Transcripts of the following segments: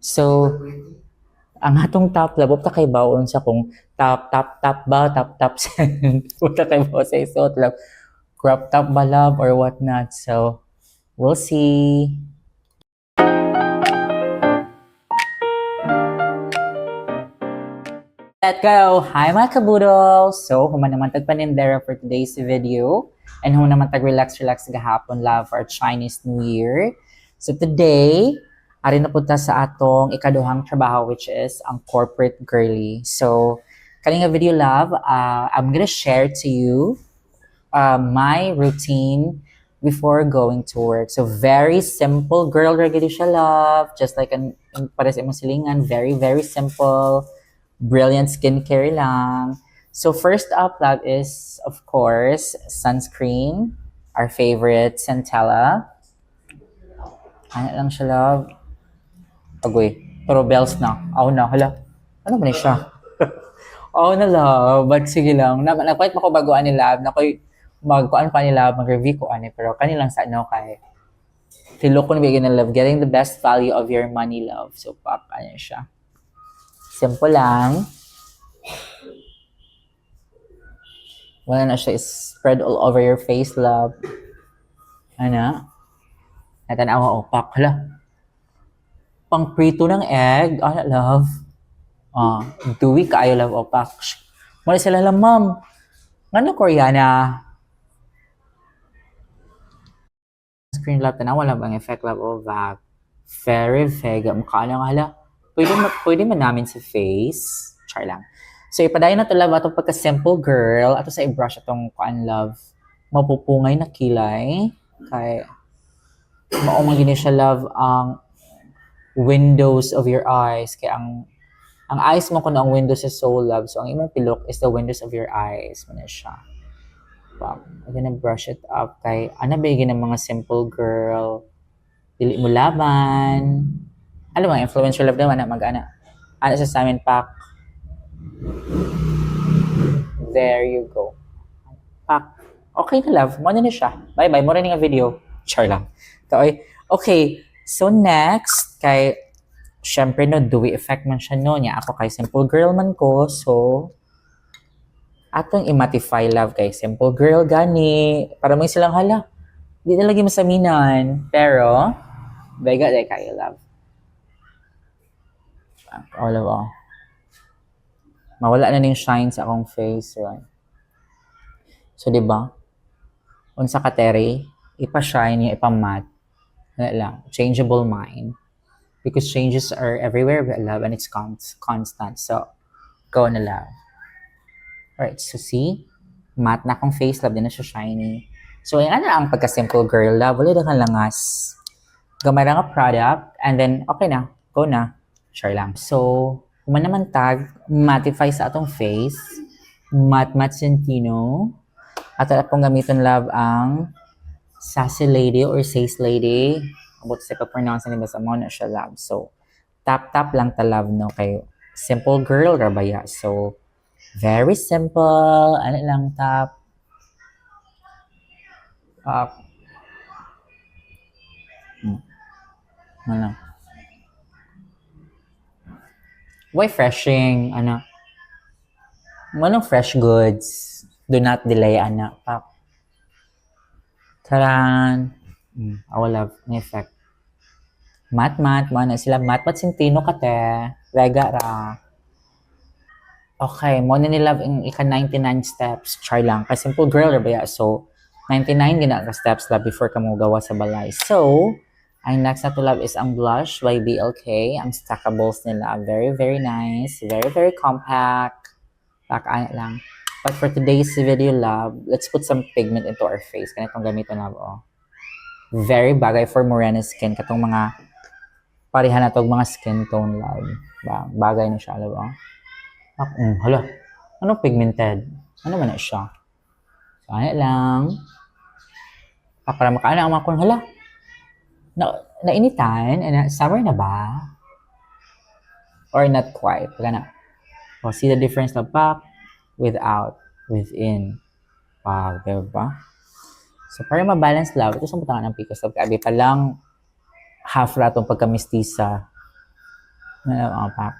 So, ang atong top love, ta kay bawon sa kung top ba, top sen. Punta kay bawon sa isuot love. Crop top ba love or whatnot. So, we'll see. Let's go! Hi mga kabudol! So, human naman tagpanindera for today's video. And human naman tag-relax gahapon love for our Chinese New Year. So today, ari na punta sa atong ikaduhang trabaho which is ang corporate girly. So, kaning video love, I'm gonna share to you my routine before going to work. So, very simple girl regular siya love. Just like para sa imong silingan, very simple. Brilliant skincare lang. So first up, love, is of course sunscreen, our favorite Centella. Ano lang siya, love? Agoy, pero bells na. Ako na, hala. Ano ba na siya? Oo na, love. But sige lang. Nagpahit mo ko baguan ni love. Nakoy, magkuan pa ni love, mag-review ko ani. Pero kanilang sa ano kay tilo ko na bigyan ng love. Getting the best value of your money, love. So, pak, ano siya. Simple lang. Wala na siya spread all over your face, love. Ano? Natanawa ko, opak. Hala. Pang prito ng egg. Ano, love? Dewy kaayo, love, opak. Mula sila lang, ma'am. Ano, Koreana? Screen love, tanawa lang ang effect, love, of that. Very vega. Mukha lang, hala. Pwede man namin sa face. Char lang. So, ipadayon na to, love, atong pagka-simple girl. Ato sa i-brush atong kuan, love. Mapupungay na kilay. Kay, maumagin siya, love, ang windows of your eyes. Kaya ang eyes mo kuno ang windows sa soul, love. So, ang imong pilok is the windows of your eyes. Muna siya. I'm gonna brush it up. Kay, ano ba yung ng mga simple girl? Dili mo laban. Ano ba, influencer love naman na mag-ana. Ano sa Simon Pack. There you go. Pack. Okay na, love. Mo na siya. Bye-bye. Mo rin nga video. Char lang. Okay. So, next, kay, syempre, no, dewy effect man siya, no. Niya, ako kay simple girl man ko. So, atong i-matify, love, kay simple girl gani. Para may silang hala. Di na lagi masaminan. Pero, bega, day kayo, love. All of all. Mawala na ning shine sa akong face, right? So, di ba? Unsa ka tere, ipa-shine niya, ipa-matte. Ano lang, changeable mind. Because changes are everywhere, love, and it's constant. So, go na, love. Alright, so see? Matte na akong face, love, din na siya shiny. So, yan na ang pagka-simple girl, love. Wala na kang langas. Gamay na nga product, and then, okay na. Go na. Sure lang. So, kung man naman tag, mattify sa atong face. Matte Centino. At pong gamitin, love, ang Sassy Lady or Says Lady. About sa pa-pronounce na sa mo na siya, love. So, tap lang ta, love, no? Kay simple girl, rabaya. So, very simple. Ano lang, tap. Ano? Why freshing? Ano? Manong fresh goods. Do not delay, ana. Pak. Taran. I will love ang effect. Mat, mana sila mat sintino kate. Vega ra. Okay, mo na nila ang ika 99 steps. Char lang. Kasi simple girl ra ba ya? So, 99 gina ka steps love before ka mo gawa sa balay. So, ang next na to, love, is ang blush by BLK. Ang stackables nila. Very nice. Very compact. Pakaan lang. But for today's video, love, let's put some pigment into our face. Ganitong gamitin na, oh. Very bagay for morena skin. Katong mga pareha na to, mga skin tone, love. Bagay na siya, love, oh. Hala. Anong pigmented? Ano man na siya? So, ano lang. Para makaana ang mga kung, hala. Nainitan? Summer na ba? Or not quite? Pagana. Oh, see the difference na back, without, within. Wow, diba? So, para ma-balance, love, ito sa butangan ng Picos Love. Kabi pa lang half ratong pagka-mistisa. Apak.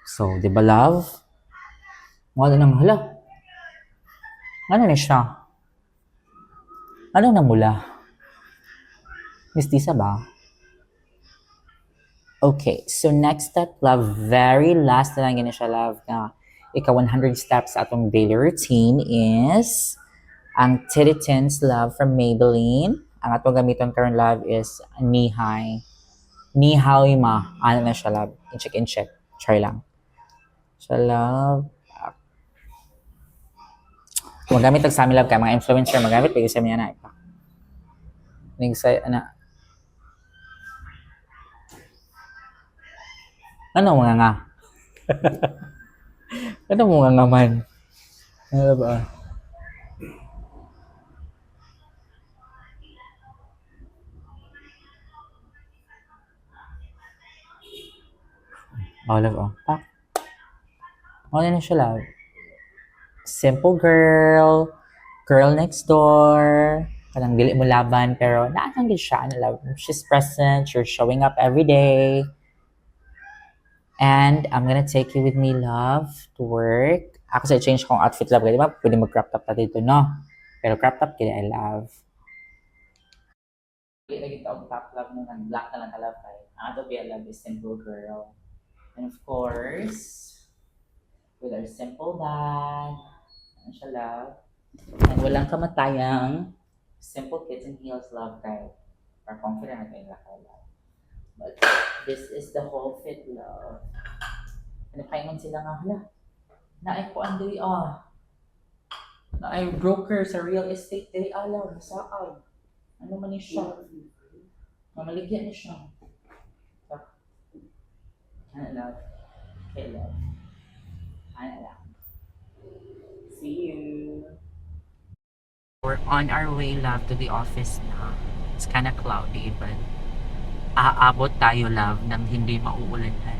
So, di ba love? Wala nang hala. Ano na siya? Ano na mula? Mistisa ba? Okay, so next step, love, very last na lang gina siya, love, na ika 100 steps sa atong daily routine is ang Titty Tints, love, from Maybelline. Ang atong gamiton karon, love, is Knee High. Knee High ma. Ano na siya, love? In-check. Try lang. So, love. Kung magamit ang sa amin, love, kaya mga influencer magamit, pag isa niya na ipa. Nagsay, ano mga nga? Ano mga nga man? Ano ba? Love, pak. Ano na siya, love? Simple girl. Girl next door. Parang dili mo laban, pero naanggil siya, love. She's present. You're showing up every day. And I'm gonna take you with me, love, to work. Ako sa change kong outfit, love. Di ba? Pwede mag-crop top pa dito, no? Pero crop top, kaya I love. Lagi ito ang top, love, nung black na lang, love. Ang ato, I love is simple girl. And of course, with our simple bag. Ano siya, love? And walang kamatayang simple kids and heels, love, kayo. Para confident na kayo, love. But this is the whole fit, love. Ano kaingon sila nga, hala? Na-ay ko ang dili, na-ay broker sa real estate, dili alam, saan? Ano man ni siya? Mamaligyan ni siya. Ano, love? Okay, love. Ano lang. See you. We're on our way, love, to the office na. It's kind of cloudy, but aabot tayo, love, nang hindi mauulanan.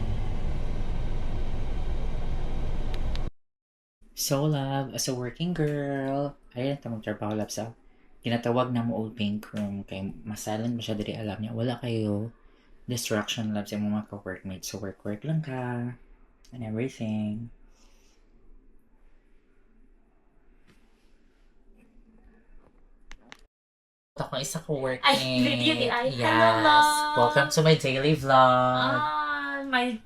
So, love, as a working girl, ayun ito magtrabaho, love, sa tinatawag na mo old pink room. Kay masalan mo siya diri, alam niya, wala kayo distraction, love, sa mga ka-workmates. So, work lang ka and everything. Ako isa ko working. Ay, video di ay. Yes. Hello, love. Welcome to my daily vlog. My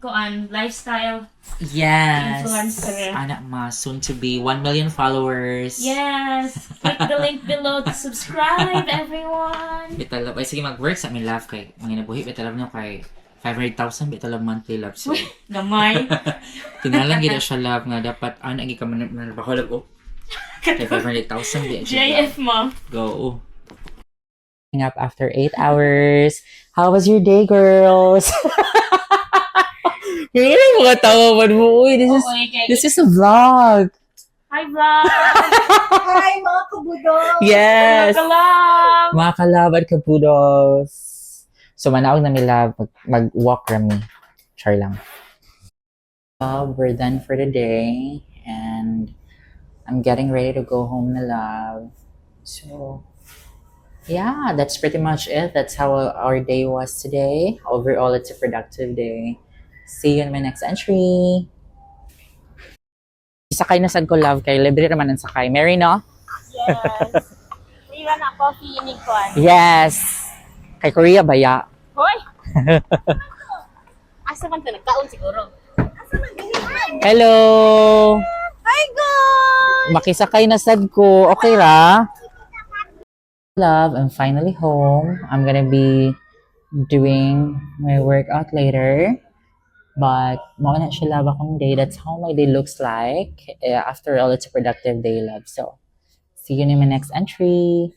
lifestyle Yes. influencer. Anak ma, soon to be 1 million followers. Yes. Click the link below to subscribe, everyone. Bitalab, ay sige mag-work sa amin, love, kay mga nabuhi, bitalab nyo kay 500,000, bitalab monthly, love. So, Gamay. tinalang gina siya, love, nga dapat, agi ka man bakolab, kay 500,000, di JF mo. Go. Up after 8 hours. How was your day, girls? Hindi mga tawa mo. Uy, this is a vlog. Hi, vlog. Hi, mga kabudol! Yes. Hello. Mga kalab at kapudos. So, manaog na nila mag-walk kami. Char lang. We're done for the day. And I'm getting ready to go home na, love. So, yeah, that's pretty much it. That's how our day was today. Overall, it's a productive day. See you in my next entry. Sakay na sad ko, love, kay libre naman ang sakay. Mary, no? Yes. Iwan na coffee ni Kwan. Yes. Kay Korea baya. Hoy. Asa man to nagkaon siguro. Hello. Hi, guys! Makisakay na sad ko. Okay ra? Love, I'm finally home. I'm gonna be doing my workout later. But mo na siya, love, akong day. That's how my day looks like. After all, it's a productive day, love. So, see you in my next entry.